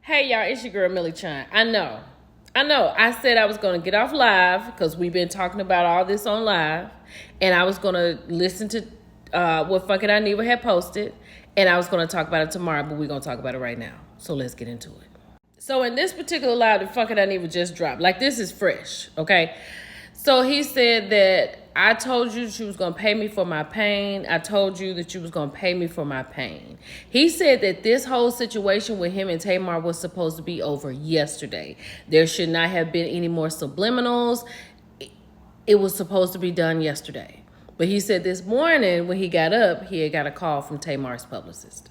Hey y'all, it's your girl Millie Chan. I know. I said I was gonna get off live because we've been talking about all this on live, and I was gonna listen to what Funky Dineva had posted, and I was gonna talk about it tomorrow, but we're gonna talk about it right now. So let's get into it. So in this particular live that Funky Dineva just dropped, like this is fresh, okay? So he said that I told you she was going to pay me for my pain. I told you that you was going to pay me for my pain. He said that this whole situation with him and Tamar was supposed to be over yesterday. There should not have been any more subliminals. It was supposed to be done yesterday. But he said this morning when he got up, he had got a call from Tamar's publicist.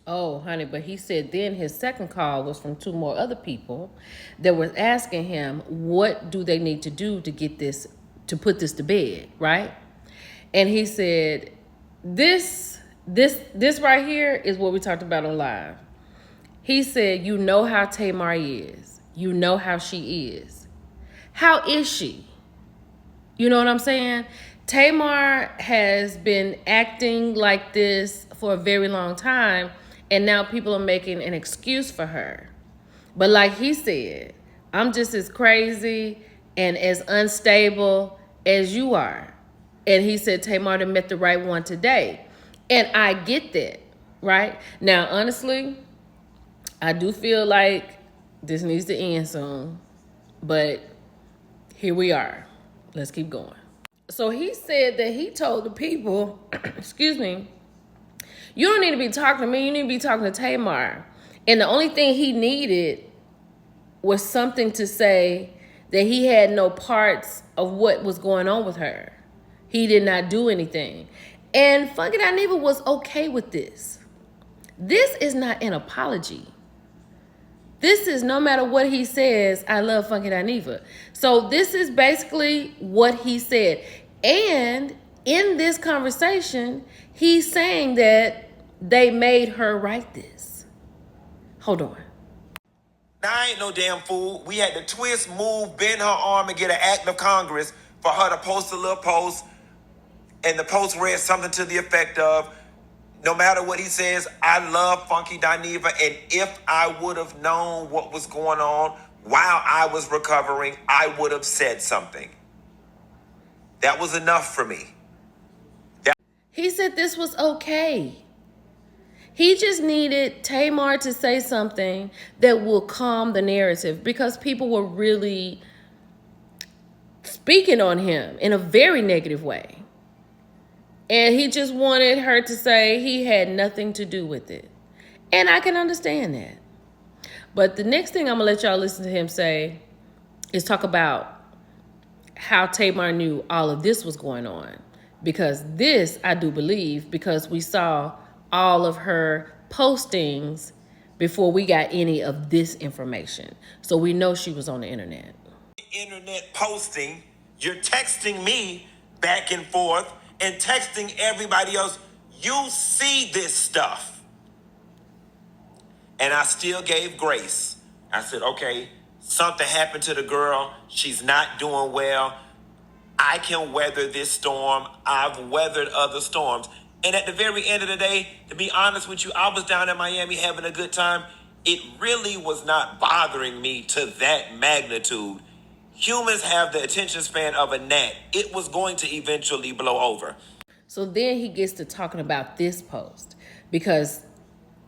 Oh, honey, but he said then his second call was from two more other people that was asking him what do they need to do to get this, to put this to bed, right? And he said, this right here is what we talked about on live. He said, you know how Tamar is. You know how she is. How is she? You know what I'm saying? Tamar has been acting like this for a very long time, and now people are making an excuse for her. But like he said, I'm just as crazy and as unstable as you are. And he said Tamar done met the right one today. And I get that, right? Now, honestly, I do feel like this needs to end soon. But here we are. Let's keep going. So he said that he told the people, excuse me, you don't need to be talking to me. You need to be talking to Tamar. And the only thing he needed was something to say that he had no parts of what was going on with her. He did not do anything. And Funky Dineva was okay with this. This is not an apology. This is no matter what he says, I love Funky Dineva. So this is basically what he said. And in this conversation, he's saying that they made her write this. Hold on. Now, I ain't no damn fool. We had to twist, move, bend her arm, and get an act of Congress for her to post a little post. And the post read something to the effect of, no matter what he says, I love Funky Dineva. And if I would have known what was going on while I was recovering, I would have said something. That was enough for me. He said this was okay. He just needed Tamar to say something that will calm the narrative because people were really speaking on him in a very negative way. And he just wanted her to say he had nothing to do with it. And I can understand that. But the next thing I'm going to let y'all listen to him say is talk about how Tamar knew all of this was going on. Because this, I do believe, because we saw all of her postings before we got any of this information. So we know she was on the internet. Internet posting, you're texting me back and forth and texting everybody else. You see this stuff. And I still gave grace. I said, okay, something happened to the girl. She's not doing well. I can weather this storm. I've weathered other storms. And at the very end of the day, to be honest with you, I was down in Miami having a good time. It really was not bothering me to that magnitude. Humans have the attention span of a gnat. It was going to eventually blow over. So then he gets to talking about this post because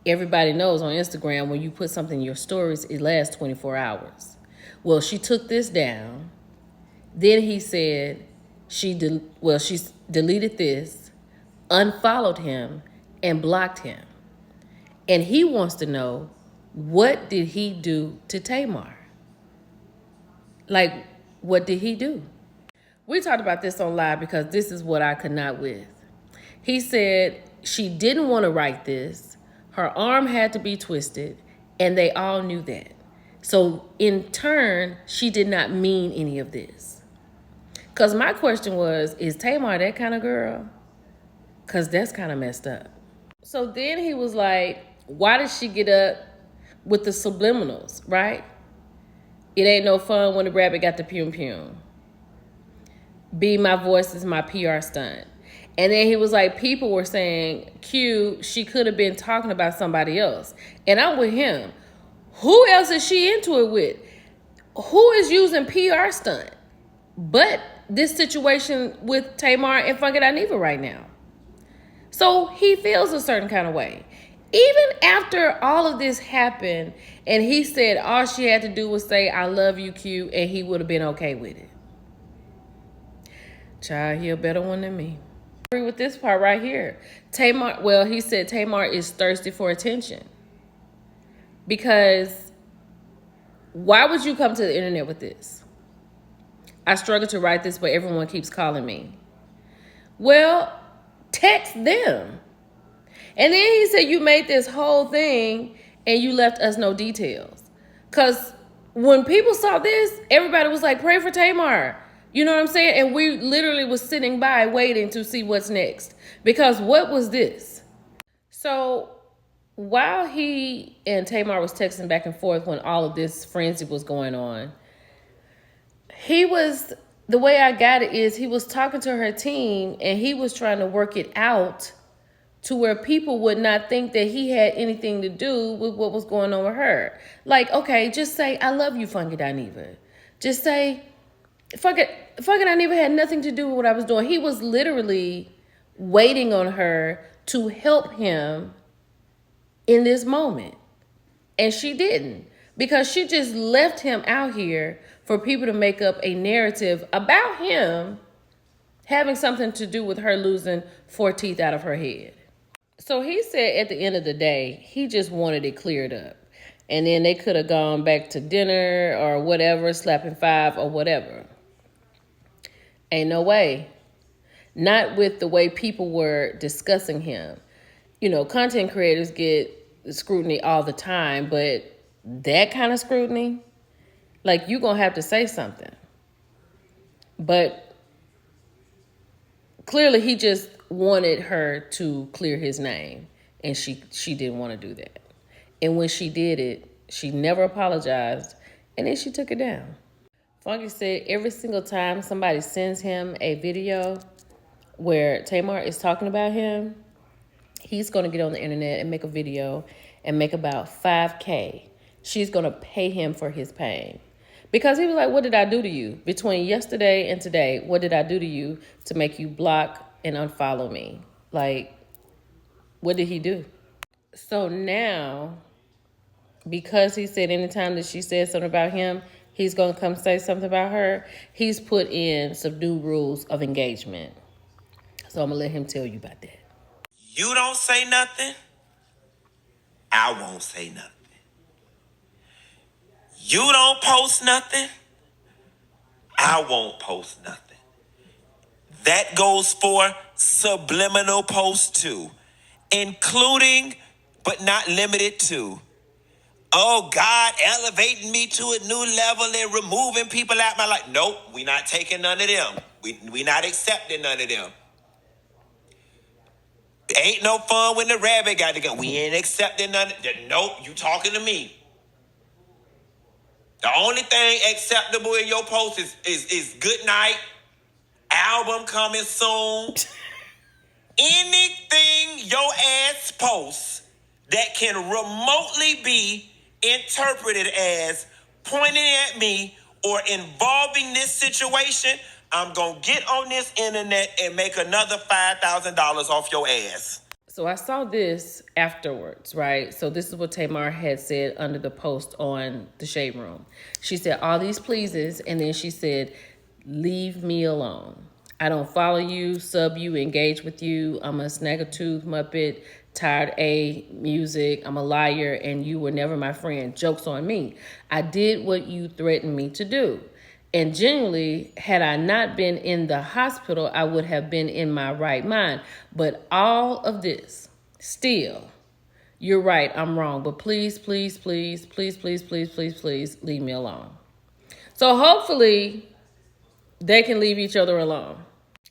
everybody knows on Instagram when you put something in your stories, it lasts 24 hours. Well, she took this down. Then he said she deleted this, unfollowed him, and blocked him. And he wants to know, what did he do to Tamar? Like, what did he do? We talked about this on live because this is what I could not with. He said she didn't want to write this. Her arm had to be twisted, and they all knew that. So in turn, she did not mean any of this. Because my question was, is Tamar that kind of girl? Because that's kind of messed up. So then he was like, why did she get up with the subliminals, right? It ain't no fun when the rabbit got the pum-pum. B, my voice is my PR stunt. And then he was like, people were saying, Q, she could have been talking about somebody else. And I'm with him. Who else is she into it with? Who is using PR stunt? But this situation with Tamar and Funky Dineva right now. So he feels a certain kind of way. Even after all of this happened and he said all she had to do was say, I love you, Q, and he would have been okay with it. Child, he a better one than me. I agree with this part right here. Tamar, well, he said Tamar is thirsty for attention. Because why would you come to the internet with this? I struggle to write this, but everyone keeps calling me. Well, text them. And then he said, you made this whole thing and you left us no details. Because when people saw this, everybody was like, pray for Tamar. You know what I'm saying? And we literally was sitting by waiting to see what's next. Because what was this? So while he and Tamar was texting back and forth when all of this frenzy was going on, the way I got it is he was talking to her team and he was trying to work it out to where people would not think that he had anything to do with what was going on with her. Like, okay, just say, I love you, Funky Dineva. Just say, Funky Dineva had nothing to do with what I was doing. He was literally waiting on her to help him in this moment. And she didn't. Because she just left him out here for people to make up a narrative about him having something to do with her losing 4 teeth out of her head. So he said at the end of the day, he just wanted it cleared up. And then they could have gone back to dinner or whatever, slapping 5 or whatever. Ain't no way. Not with the way people were discussing him. You know, content creators get scrutiny all the time, but that kind of scrutiny, like, you're going to have to say something. But clearly he just wanted her to clear his name, and she didn't want to do that. And when she did it, she never apologized, and then she took it down. Funky said every single time somebody sends him a video where Tamar is talking about him, he's going to get on the internet and make a video and make about $5,000. She's going to pay him for his pain. Because he was like, what did I do to you? Between yesterday and today, what did I do to you to make you block and unfollow me? Like, what did he do? So now, because he said anytime that she said something about him, he's going to come say something about her, he's put in some new rules of engagement. So I'm going to let him tell you about that. You don't say nothing, I won't say nothing. You don't post nothing, I won't post nothing. That goes for subliminal posts too, including but not limited to, oh, God elevating me to a new level and removing people out my life. Nope, we not taking none of them. We not accepting none of them. Ain't no fun when the rabbit got to go. We ain't accepting none of them. Nope, you talking to me. The only thing acceptable in your post is good night, album coming soon. Anything your ass posts that can remotely be interpreted as pointing at me or involving this situation, I'm going to get on this internet and make another $5,000 off your ass. So I saw this afterwards, right? So this is what Tamar had said under the post on the Shade Room. She said, all these pleases, and then she said, leave me alone. I don't follow you, sub you, engage with you. I'm a snag-a-tooth Muppet, tired A music. I'm a liar, and you were never my friend. Joke's on me. I did what you threatened me to do. And genuinely, had I not been in the hospital, I would have been in my right mind. But all of this, still, you're right, I'm wrong. But please, please, please, please, please, please, please, please, leave me alone. So hopefully, they can leave each other alone.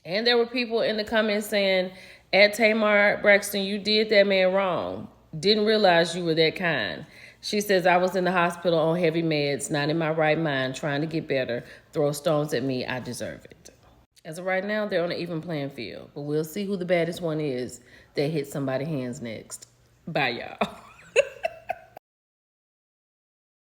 And there were people in the comments saying, at Tamar Braxton, you did that man wrong. Didn't realize you were that kind. She says, I was in the hospital on heavy meds, not in my right mind, trying to get better. Throw stones at me, I deserve it. As of right now, they're on an even playing field. But we'll see who the baddest one is that hits somebody's hands next. Bye, y'all.